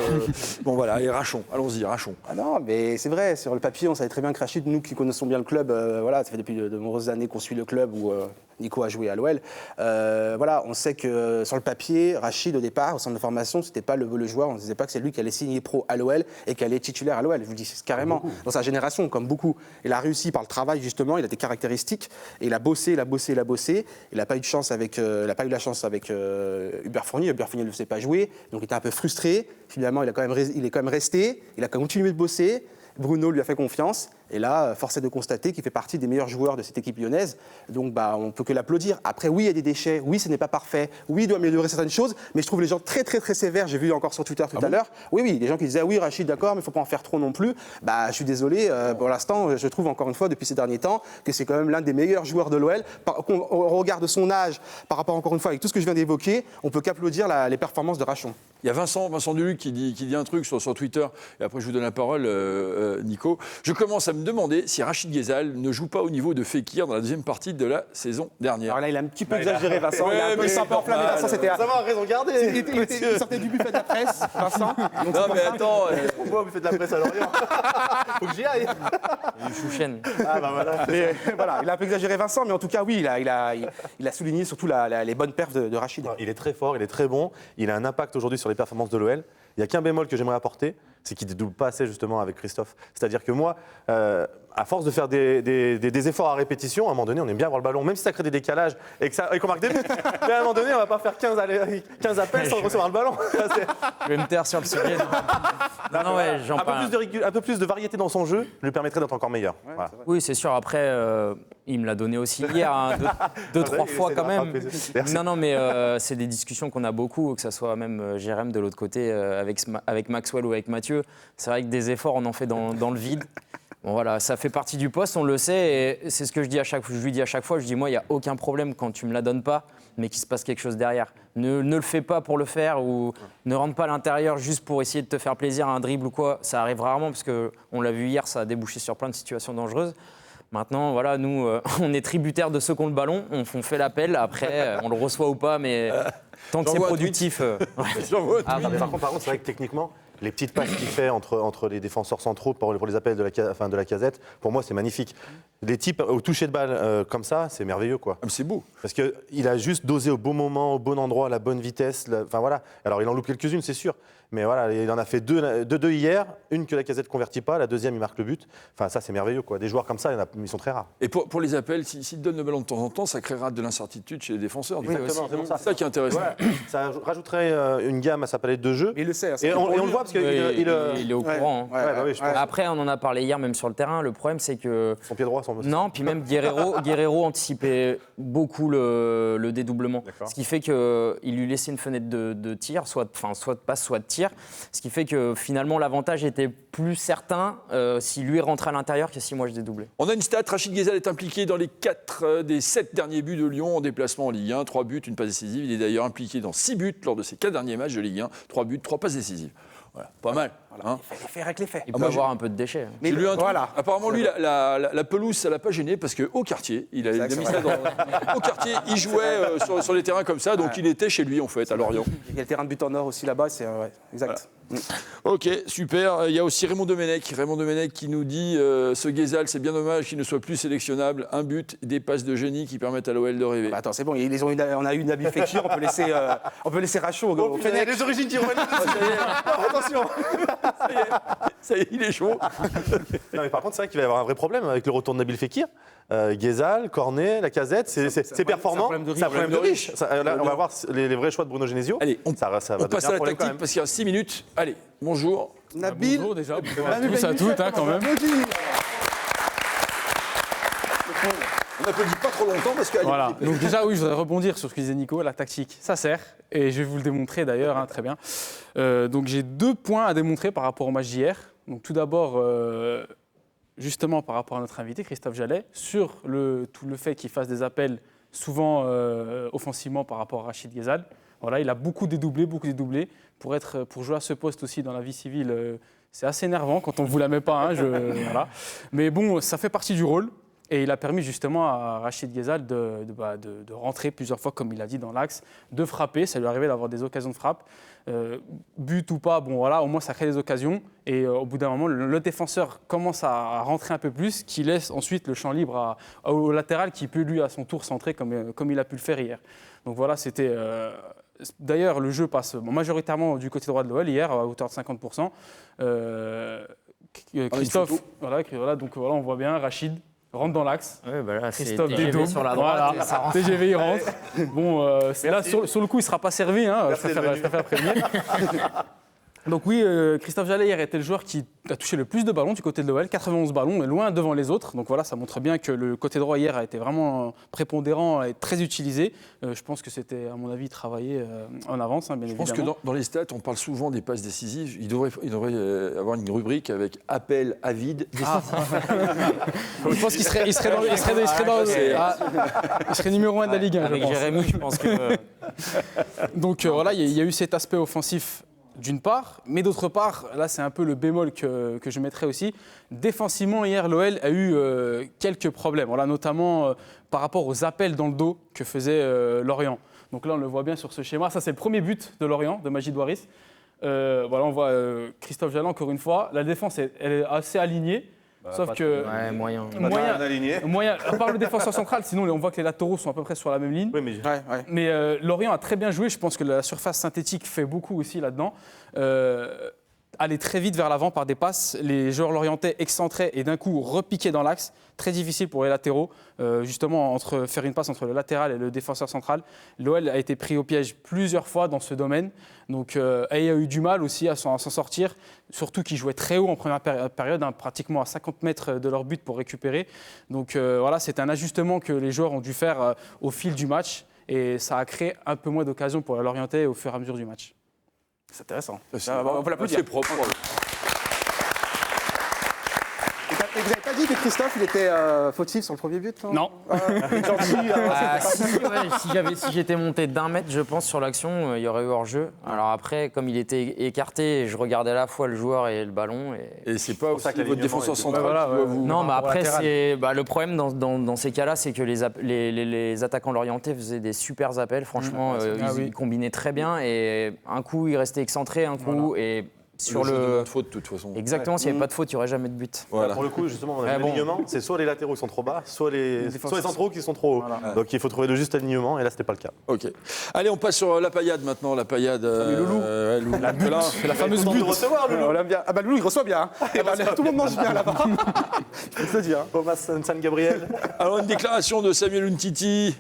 Bon voilà, et Rachon, allons-y, Rachon. Ah non, mais c'est vrai, sur le papier, on savait très bien que Rachid, nous qui connaissons bien le club, voilà, ça fait depuis de nombreuses années qu'on suit le club où Nico a joué à l'OL. Voilà, on sait que sur le papier, Rachid, au départ, au centre de formation, c'était pas le joueur, on ne disait pas que c'est lui qui allait signer pro à l'OL et qui allait être titulaire à l'OL. Je vous dis carrément, dans sa génération, comme beaucoup. Il a réussi par le travail, justement, il a des caractéristiques, et il a bossé. Il n'a pas eu de chance avec, Hubert Fournier. Hubert Fournier ne le faisait pas jouer, donc il était un peu frustré. Finalement, il est quand même resté, il a continué de bosser. Bruno lui a fait confiance. Et là, force est de constater qu'il fait partie des meilleurs joueurs de cette équipe lyonnaise. Donc, on ne peut que l'applaudir. Après, oui, il y a des déchets. Oui, ce n'est pas parfait. Oui, il doit améliorer certaines choses. Mais je trouve les gens très, très, très sévères. J'ai vu encore sur Twitter tout à l'heure. Oui, des gens qui disaient, oui, Rachid, d'accord, mais il ne faut pas en faire trop non plus. Je suis désolé. Pour l'instant, je trouve encore une fois, depuis ces derniers temps, que c'est quand même l'un des meilleurs joueurs de l'OL. Au regard de son âge, par rapport encore une fois avec tout ce que je viens d'évoquer, on peut qu'applaudir les performances de Rachon. Il y a Vincent Duluc qui dit un truc sur Twitter, et après je vous donne la parole, Nico. Je commence à me demander si Rachid Ghezal ne joue pas au niveau de Fekir dans la deuxième partie de la saison dernière. Alors là, il a un petit peu exagéré, Vincent. Il s'est un peu enflammé, Vincent. C'était Ça va, raison garder. Il sortait du buffet de la presse, Vincent. Non, mais attends. Pourquoi vous faites de la presse à Lorient? Faut que j'y aille. Du chouchen. Ah bah voilà. Voilà, il a un peu exagéré, Vincent, mais en tout cas, oui, il a souligné surtout les bonnes perfs de Rachid. Il est très fort, il est très bon. Il a un impact aujourd'hui sur les performances de l'OL. Il n'y a qu'un bémol que j'aimerais apporter, c'est qu'il ne double pas assez justement avec Christophe. C'est-à-dire que moi, à force de faire des efforts à répétition, à un moment donné, on aime bien avoir le ballon, même si ça crée des décalages et qu'on marque des buts. Mais à un moment donné, on ne va pas faire 15 appels sans recevoir le ballon. Je vais me taire sur le sujet. Non, ouais, j'en parle. Un peu plus de variété dans son jeu lui permettrait d'être encore meilleur. Ouais, voilà. Oui, c'est sûr. Après, il me l'a donné aussi hier, deux, trois fois quand même. Non, mais c'est des discussions qu'on a beaucoup, que ce soit même Jérém de l'autre côté avec Maxwell ou avec Mathieu. C'est vrai que des efforts, on en fait dans le vide. Bon voilà, ça fait partie du poste, on le sait, et c'est ce que je dis à chaque fois. Je lui dis à chaque fois, je dis moi, il n'y a aucun problème quand tu me la donnes pas, mais qu'il se passe quelque chose derrière. Ne le fais pas pour le faire ou ne rentre pas à l'intérieur juste pour essayer de te faire plaisir à un dribble ou quoi. Ça arrive rarement parce que on l'a vu hier, ça a débouché sur plein de situations dangereuses. Maintenant, voilà, nous, on est tributaires de ceux qui ont le ballon, on fait l'appel, après, on le reçoit ou pas, mais tant que c'est productif. Par contre, c'est vrai que techniquement, les petites passes qu'il fait entre les défenseurs centraux pour les appels de la casette, pour moi, c'est magnifique. Les types au toucher de balle comme ça, c'est merveilleux, quoi. C'est beau. Parce qu'il a juste dosé au bon moment, au bon endroit, à la bonne vitesse. Enfin voilà. Alors, il en loupe quelques-unes, c'est sûr. Mais voilà, il en a fait deux hier. Une que la casette ne convertit pas, la deuxième, il marque le but. Enfin, ça, c'est merveilleux, quoi. Des joueurs comme ça, ils sont très rares. Et pour les appels, s'ils donnent le ballon de temps en temps, ça créera de l'incertitude chez les défenseurs. Oui, exactement, c'est ça qui est intéressant. Ouais, ça rajouterait une gamme à sa palette de jeux. Il le sait. Et on le voit parce qu'il il est au courant. Oui, après, on en a parlé hier, même sur le terrain. Le problème, c'est que... Son pied droit, Non, puis même Guerreiro anticipait beaucoup le dédoublement. Ce qui fait qu'il lui laissait une fenêtre de tir, soit de passe, soit de tir. Ce qui fait que finalement, l'avantage était plus certain si lui rentrait à l'intérieur que si moi je dédoublais. On a une stat, Rachid Ghezal est impliqué dans les 4 des 7 derniers buts de Lyon en déplacement en Ligue 1. 3 buts, une passe décisive. Il est d'ailleurs impliqué dans 6 buts lors de ses 4 derniers matchs de Ligue 1. 3 buts, 3 passes décisives. Voilà, pas mal. Voilà. Hein. Les faits. Il peut avoir un peu de déchets. Mais lui, apparemment, lui, la pelouse, ça l'a pas gêné parce qu'au quartier, il a mis ça au quartier, il jouait sur les terrains comme ça, donc il était chez lui en fait, à Lorient. Il y a le terrain de but en or aussi là-bas, c'est exact. Voilà. Ok, super. Il y a aussi Raymond Domenech qui nous dit ce Ghezal, c'est bien dommage qu'il ne soit plus sélectionnable. Un but, des passes de génie qui permettent à l'OL de rêver. Attends, c'est bon, on a eu Nabil Fekir, on peut laisser Rachon au Fennec. Les origines qui reviennent. Attention. Ça y est, il est chaud. Non, mais par contre, c'est vrai qu'il va y avoir un vrai problème avec le retour de Nabil Fekir. Ghezal, Cornet, Lacazette, c'est performant. C'est un problème de riche. Là, on va voir les vrais choix de Bruno Genesio. Allez, on passe à la tactique même. parce qu'il y a 6 minutes. Allez, bonjour. Nabil. Bonjour déjà. Tous à toutes, quand même. On n'applaudit pas trop longtemps parce que... Voilà. Donc déjà, oui, je voudrais rebondir sur ce que disait Nico. La tactique, ça sert. Et je vais vous le démontrer d'ailleurs, très bien. Donc j'ai 2 points à démontrer par rapport au match d'hier. Donc tout d'abord, justement par rapport à notre invité, Christophe Jallet, sur tout le fait qu'il fasse des appels souvent offensivement par rapport à Rachid Ghezal. Voilà, il a beaucoup dédoublé. Pour jouer à ce poste aussi dans la vie civile, c'est assez énervant quand on ne vous la met pas. Voilà. Mais bon, ça fait partie du rôle. Et il a permis justement à Rachid Ghezal de rentrer plusieurs fois, comme il a dit, dans l'axe, de frapper. Ça lui arrivait d'avoir des occasions de frappe. But ou pas, bon voilà, au moins ça crée des occasions. Et au bout d'un moment, le défenseur commence à rentrer un peu plus, qui laisse ensuite le champ libre au latéral qui peut lui à son tour centrer comme il a pu le faire hier. Donc voilà, c'était... D'ailleurs, le jeu passe majoritairement du côté droit de l'OL hier, à hauteur de 50%. Christophe, donc voilà, on voit bien, Rachid rentre dans l'axe. Ouais, bah là, Christophe TGV dédouble. sur la droite. Voilà. TGV, il rentre. Bon, là, sur le coup, il ne sera pas servi. Je préfère prévenir. Donc oui, Christophe Jallet hier était le joueur qui a touché le plus de ballons du côté de l'OL, 91 ballons, et loin devant les autres. Donc voilà, ça montre bien que le côté droit hier a été vraiment prépondérant et très utilisé. Je pense que c'était, à mon avis, travaillé en avance, bien évidemment. Je pense que dans les stats, on parle souvent des passes décisives. Il devrait avoir une rubrique avec appel avide. Je pense qu'il serait numéro 1 de la Ligue 1. Avec Jérémy, je pense que... Donc voilà, il y a eu cet aspect offensif d'une part, mais d'autre part, là c'est un peu le bémol que je mettrais aussi. Défensivement, hier, l'OL a eu quelques problèmes, voilà, notamment par rapport aux appels dans le dos que faisait Lorient. Donc là, on le voit bien sur ce schéma. Ça, c'est le premier but de Lorient, de Majid Waris. Voilà, on voit Christophe Jallet, encore une fois. La défense, elle est assez alignée. Sauf que. Ouais, moyen. Moyen. À part le défenseur central, sinon on voit que les latéraux sont à peu près sur la même ligne. Oui, mais Lorient a très bien joué. Je pense que la surface synthétique fait beaucoup aussi là-dedans. Aller très vite vers l'avant par des passes. Les joueurs lorientais excentraient et d'un coup repiquaient dans l'axe. Très difficile pour les latéraux, justement, faire une passe entre le latéral et le défenseur central. L'OL a été pris au piège plusieurs fois dans ce domaine. Donc, a eu du mal aussi à s'en sortir, surtout qu'ils jouaient très haut en première période, pratiquement à 50 mètres de leur but pour récupérer. Donc voilà, c'est un ajustement que les joueurs ont dû faire au fil du match. Et ça a créé un peu moins d'occasions pour les Lorientais au fur et à mesure du match. C'est intéressant. On peut l'applaudir. C'est propre. Et vous n'avez pas dit que Christophe, il était fautif sur le premier but? Non. Si j'étais monté d'1 mètre, je pense, sur l'action, il y aurait eu hors-jeu. Alors après, comme il était écarté, je regardais à la fois le joueur et le ballon. Et c'est pas aussi votre défenseur central qui doit vous... Non, mais après, le problème dans ces cas-là, c'est que les attaquants lorientais faisaient des super appels. Franchement, ils combinaient très bien. Et un coup, ils restaient excentrés, un coup... Et sur pas de faute, de toute façon. Exactement, s'il n'y avait pas de faute, il n'y aurait jamais de but. Voilà. Pour le coup, justement, on a l'alignement, c'est soit les latéraux qui sont trop bas, soit les centraux qui sont trop hauts. Voilà. Donc il faut trouver le juste alignement, et là, c'était pas le cas. Ok. Allez, on passe sur la paillade maintenant. La paillade. Loulou. La butte, c'est la fameuse butte. Recevoir, Loulou. On l'aime bien. Ah bah Loulou, il reçoit bien. Tout le monde mange bien là-bas. Je peux te dire. Thomas San Gabriel. Alors, une déclaration de Samuel Umtiti.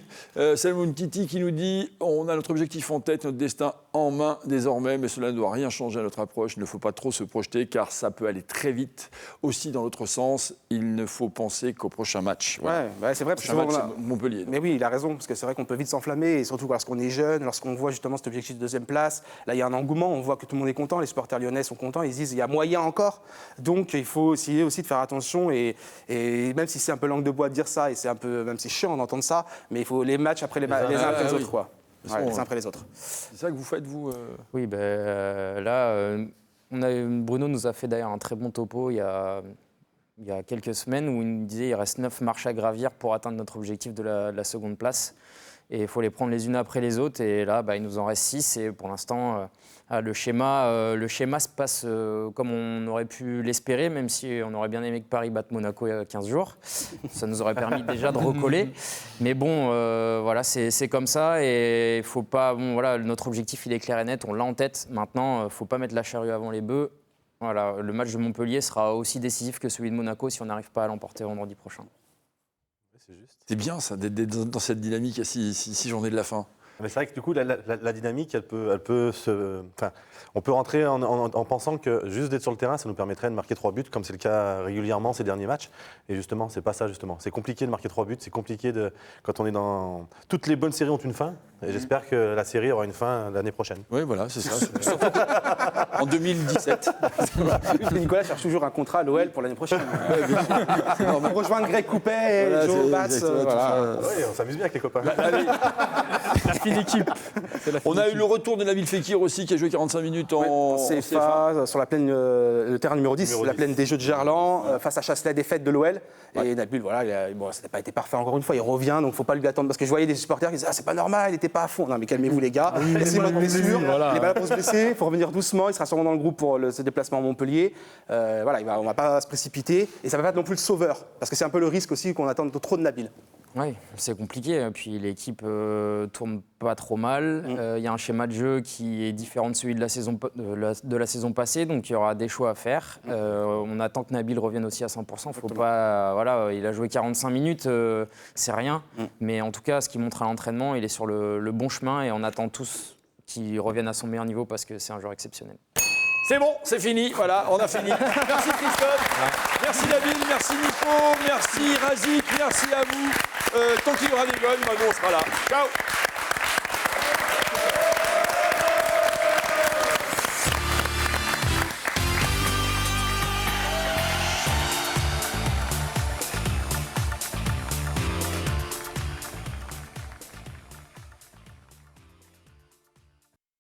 Samuel Umtiti qui nous dit: on a notre objectif en tête, notre destin en main désormais, mais cela ne doit rien changer à notre approche. Il ne faut pas trop se projeter car ça peut aller très vite. Aussi, dans l'autre sens, il ne faut penser qu'au prochain match. Voilà. Ouais, c'est vrai. Prochain match, c'est Montpellier. Mais oui, il a raison, parce que c'est vrai qu'on peut vite s'enflammer, et surtout lorsqu'on est jeune, lorsqu'on voit justement cet objectif de deuxième place. Là, il y a un engouement, on voit que tout le monde est content, les supporters lyonnais sont contents, ils se disent il y a moyen encore. Donc, il faut essayer aussi de faire attention, et même si c'est un peu langue de bois de dire ça, et c'est un peu, même c'est chiant d'entendre ça, mais il faut les matchs après les uns après les autres, quoi. Les uns après les autres. C'est ça que vous faites, vous Oui, là, Bruno nous a fait d'ailleurs un très bon topo il y a quelques semaines où il nous disait qu'il reste 9 marches à gravir pour atteindre notre objectif de la seconde place. Et il faut les prendre les unes après les autres. Et là, il nous en reste 6. Et pour l'instant, le schéma se passe comme on aurait pu l'espérer, même si on aurait bien aimé que Paris batte Monaco il y a 15 jours. Ça nous aurait permis déjà de recoller. Mais bon, voilà, c'est comme ça. Et il faut pas. Bon, voilà, notre objectif, il est clair et net. On l'a en tête. Maintenant, il ne faut pas mettre la charrue avant les bœufs. Voilà, le match de Montpellier sera aussi décisif que celui de Monaco si on n'arrive pas à l'emporter vendredi prochain. C'est bien ça, d'être dans cette dynamique à 6 journées de la fin. Mais c'est vrai que du coup, la dynamique, elle peut se... Enfin, on peut rentrer en pensant que juste d'être sur le terrain, ça nous permettrait de marquer 3 buts, comme c'est le cas régulièrement ces derniers matchs. Et justement, c'est pas ça, justement. C'est compliqué de marquer 3 buts, c'est compliqué quand on est dans... Toutes les bonnes séries ont une fin. Et j'espère que la série aura une fin l'année prochaine. Oui, voilà, c'est ça. En 2017. Nicolas cherche toujours un contrat à l'OL pour l'année prochaine. On rejoint Greg Coupet et Voilà, Joe c'est Bats. exactement tout ça. Oui, on s'amuse bien avec les copains. La fine équipe. On a eu le retour de Nabil Fekir aussi, qui a joué 45 minutes en CFA, sur la plaine, le terrain numéro 10, la plaine des Jeux de Gerland, face à Chasselet, défaite de l'OL. Et Nabil, voilà, bon, ça n'a pas été parfait encore une fois, il revient, donc il ne faut pas lui attendre. Parce que je voyais des supporters qui disaient « Ah, c'est pas normal, il n'était pas à fond ». Non, mais calmez-vous les gars, laissez-moi de blessure, il est pas là pour se blesser, il faut revenir doucement, il sera sûrement dans le groupe pour ce déplacement à Montpellier. Voilà, on ne va pas se précipiter, et ça ne va pas être non plus le sauveur, parce que c'est un peu le risque aussi qu'on attende trop de Nabil. Oui, c'est compliqué. Puis l'équipe tourne pas trop mal. Il y a un schéma de jeu qui est différent de celui de la saison passée, donc il y aura des choix à faire. On attend que Nabil revienne aussi à 100%. Faut pas, voilà, il a joué 45 minutes, c'est rien. Mais en tout cas, ce qu'il montre à l'entraînement, il est sur le bon chemin et on attend tous qu'il revienne à son meilleur niveau parce que c'est un joueur exceptionnel. C'est bon, c'est fini, voilà, on a fini. Merci Christophe, merci Nabil, merci Nico, merci Razik, merci à vous. Tant qu'il y aura des goals, nous on sera là. Ciao.